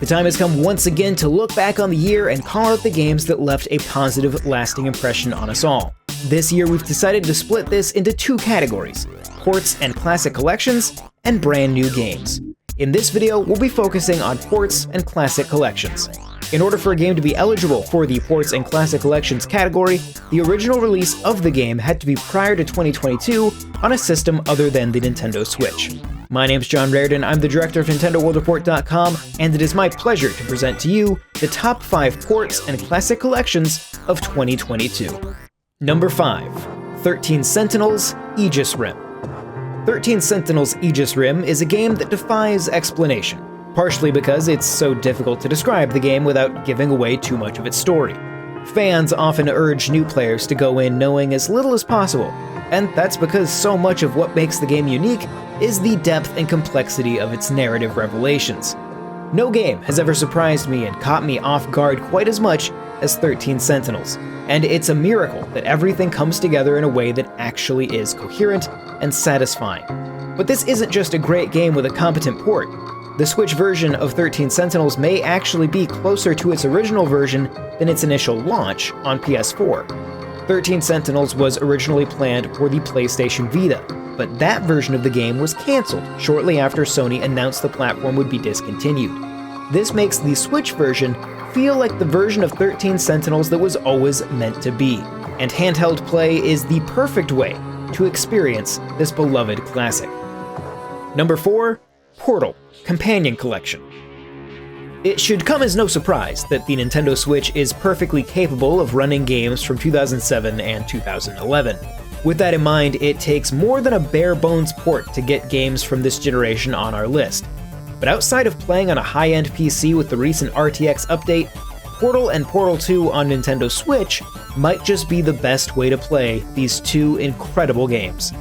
The time has come once again to look back on the year and call out the games that left a positive, lasting impression on us all. This year we've decided to split this into two categories: ports and classic collections, and brand new games. In this video, we'll be focusing on ports and classic collections. In order for a game to be eligible for the ports and classic collections category, the original release of the game had to be prior to 2022 on a system other than the Nintendo Switch. My name's John Raridan, I'm the director of NintendoWorldReport.com, and it is my pleasure to present to you the top 5 ports and classic collections of 2022. Number 5. 13 Sentinels Aegis Rim. 13 Sentinels Aegis Rim is a game that defies explanation, partially because it's so difficult to describe the game without giving away too much of its story. Fans often urge new players to go in knowing as little as possible, and that's because so much of what makes the game unique is the depth and complexity of its narrative revelations. No game has ever surprised me and caught me off guard quite as much as 13 Sentinels, and it's a miracle that everything comes together in a way that actually is coherent and satisfying. But this isn't just a great game with a competent port. The Switch version of 13 Sentinels may actually be closer to its original version than its initial launch on PS4. 13 Sentinels was originally planned for the PlayStation Vita, but that version of the game was cancelled shortly after Sony announced the platform would be discontinued. This makes the Switch version feel like the version of 13 Sentinels that was always meant to be, and handheld play is the perfect way to experience this beloved classic. Number 4. Portal Companion Collection. It should come as no surprise that the Nintendo Switch is perfectly capable of running games from 2007 and 2011. With that in mind, it takes more than a bare-bones port to get games from this generation on our list. But outside of playing on a high-end PC with the recent RTX update, Portal and Portal 2 on Nintendo Switch might just be the best way to play these two incredible games.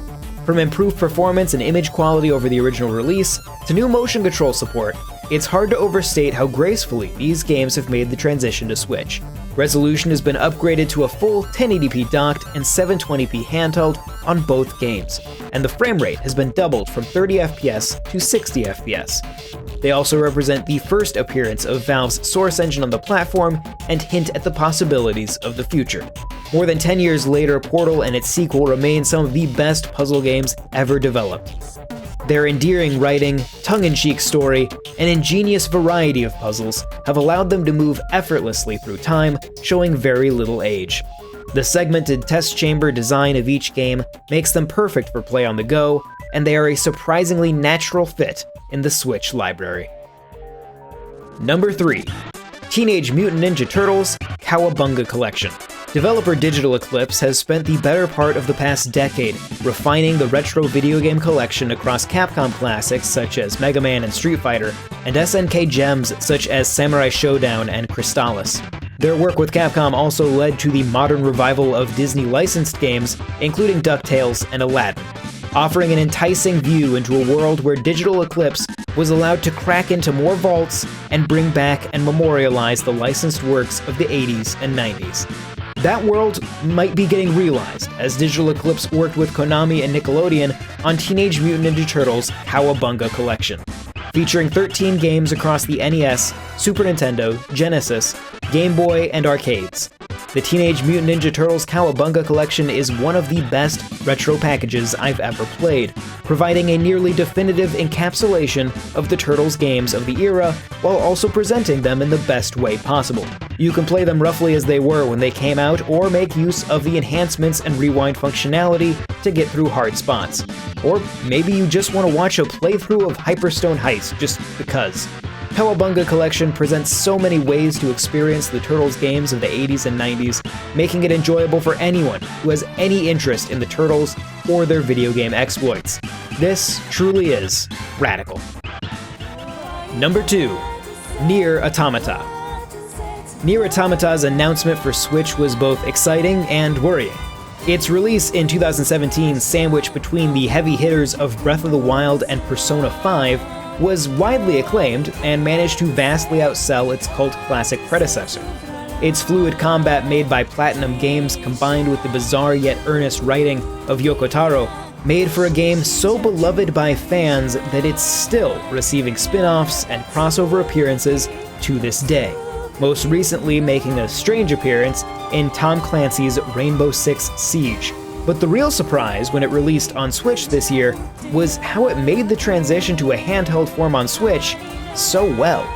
From improved performance and image quality over the original release, to new motion control support, it's hard to overstate how gracefully these games have made the transition to Switch. Resolution has been upgraded to a full 1080p docked and 720p handheld on both games, and the frame rate has been doubled from 30 FPS to 60 FPS. They also represent the first appearance of Valve's Source engine on the platform and hint at the possibilities of the future. More than 10 years later, Portal and its sequel remain some of the best puzzle games ever developed. Their endearing writing, tongue-in-cheek story, and ingenious variety of puzzles have allowed them to move effortlessly through time, showing very little age. The segmented test chamber design of each game makes them perfect for play on the go, and they are a surprisingly natural fit in the Switch library. Number 3. Teenage Mutant Ninja Turtles Cowabunga Collection. Developer Digital Eclipse has spent the better part of the past decade refining the retro video game collection across Capcom classics such as Mega Man and Street Fighter, and SNK gems such as Samurai Showdown and Crystallis. Their work with Capcom also led to the modern revival of Disney licensed games, including DuckTales and Aladdin, offering an enticing view into a world where Digital Eclipse was allowed to crack into more vaults and bring back and memorialize the licensed works of the 80s and 90s. That world might be getting realized as Digital Eclipse worked with Konami and Nickelodeon on Teenage Mutant Ninja Turtles Cowabunga Collection, featuring 13 games across the NES, Super Nintendo, Genesis, Game Boy, and arcades. The Teenage Mutant Ninja Turtles Cowabunga Collection is one of the best retro packages I've ever played, providing a nearly definitive encapsulation of the Turtles games of the era while also presenting them in the best way possible. You can play them roughly as they were when they came out, or make use of the enhancements and rewind functionality to get through hard spots. Or maybe you just want to watch a playthrough of Hyperstone Heist just because. Cowabunga Collection presents so many ways to experience the Turtles games of the 80s and 90s, making it enjoyable for anyone who has any interest in the Turtles or their video game exploits. This truly is radical. Number 2. Nier Automata. Nier Automata's announcement for Switch was both exciting and worrying. Its release in 2017, sandwiched between the heavy hitters of Breath of the Wild and Persona 5, was widely acclaimed and managed to vastly outsell its cult classic predecessor. Its fluid combat made by Platinum Games combined with the bizarre yet earnest writing of Yoko Taro made for a game so beloved by fans that it's still receiving spin-offs and crossover appearances to this day, most recently making a strange appearance in Tom Clancy's Rainbow Six Siege. But the real surprise when it released on Switch this year was how it made the transition to a handheld form on Switch so well.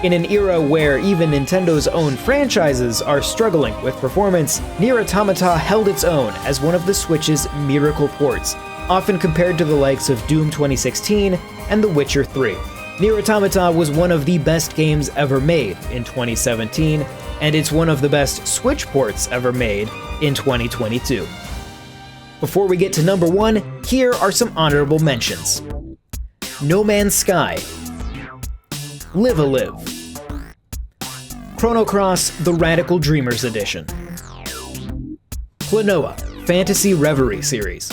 In an era where even Nintendo's own franchises are struggling with performance, Nier Automata held its own as one of the Switch's miracle ports, often compared to the likes of Doom 2016 and The Witcher 3. Nier Automata was one of the best games ever made in 2017, and it's one of the best Switch ports ever made in 2022. Before we get to number 1, here are some honorable mentions. No Man's Sky, Live a Live, Chrono Cross: The Radical Dreamers Edition, Klonoa: Fantasy Reverie Series,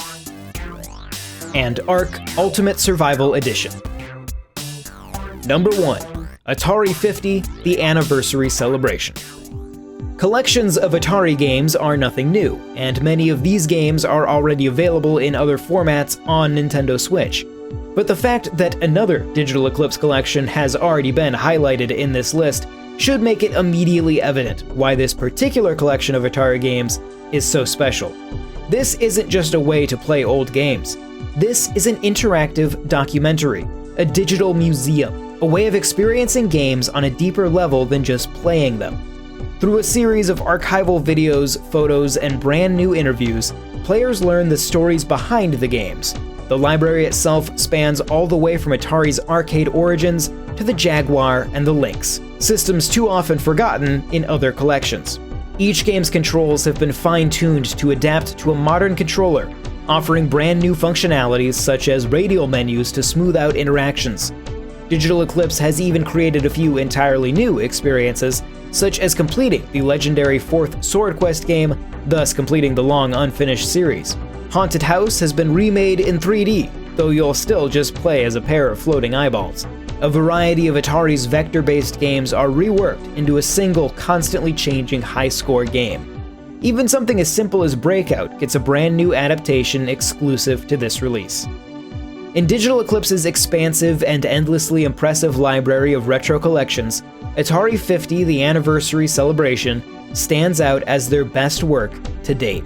and Ark: Ultimate Survival Edition. Number 1, Atari 50: The Anniversary Celebration. Collections of Atari games are nothing new, and many of these games are already available in other formats on Nintendo Switch. But the fact that another Digital Eclipse collection has already been highlighted in this list should make it immediately evident why this particular collection of Atari games is so special. This isn't just a way to play old games. This is an interactive documentary, a digital museum, a way of experiencing games on a deeper level than just playing them. Through a series of archival videos, photos, and brand new interviews, players learn the stories behind the games. The library itself spans all the way from Atari's arcade origins to the Jaguar and the Lynx, systems too often forgotten in other collections. Each game's controls have been fine-tuned to adapt to a modern controller, offering brand new functionalities such as radial menus to smooth out interactions. Digital Eclipse has even created a few entirely new experiences, such as completing the legendary 4th Sword Quest game, thus completing the long unfinished series. Haunted House has been remade in 3D, though you'll still just play as a pair of floating eyeballs. A variety of Atari's vector-based games are reworked into a single, constantly changing high-score game. Even something as simple as Breakout gets a brand new adaptation exclusive to this release. In Digital Eclipse's expansive and endlessly impressive library of retro collections, Atari 50: The Anniversary Celebration stands out as their best work to date.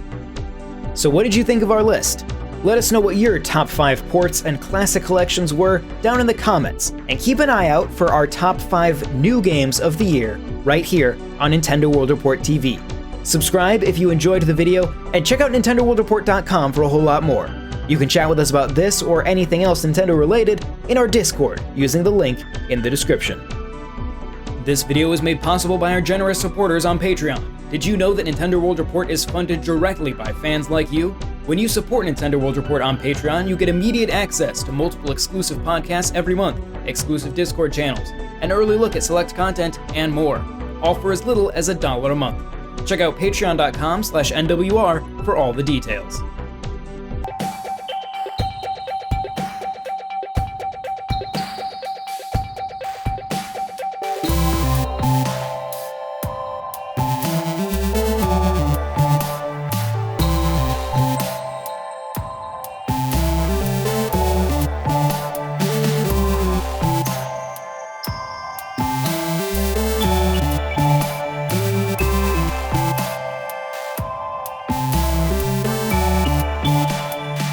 So what did you think of our list? Let us know what your top 5 ports and classic collections were down in the comments, and keep an eye out for our top 5 new games of the year right here on Nintendo World Report TV. Subscribe if you enjoyed the video, and check out NintendoWorldReport.com for a whole lot more. You can chat with us about this or anything else Nintendo related in our Discord using the link in the description. This video was made possible by our generous supporters on Patreon. Did you know that Nintendo World Report is funded directly by fans like you? When you support Nintendo World Report on Patreon, you get immediate access to multiple exclusive podcasts every month, exclusive Discord channels, an early look at select content, and more, all for as little as $1 a month. Check out patreon.com/NWR for all the details.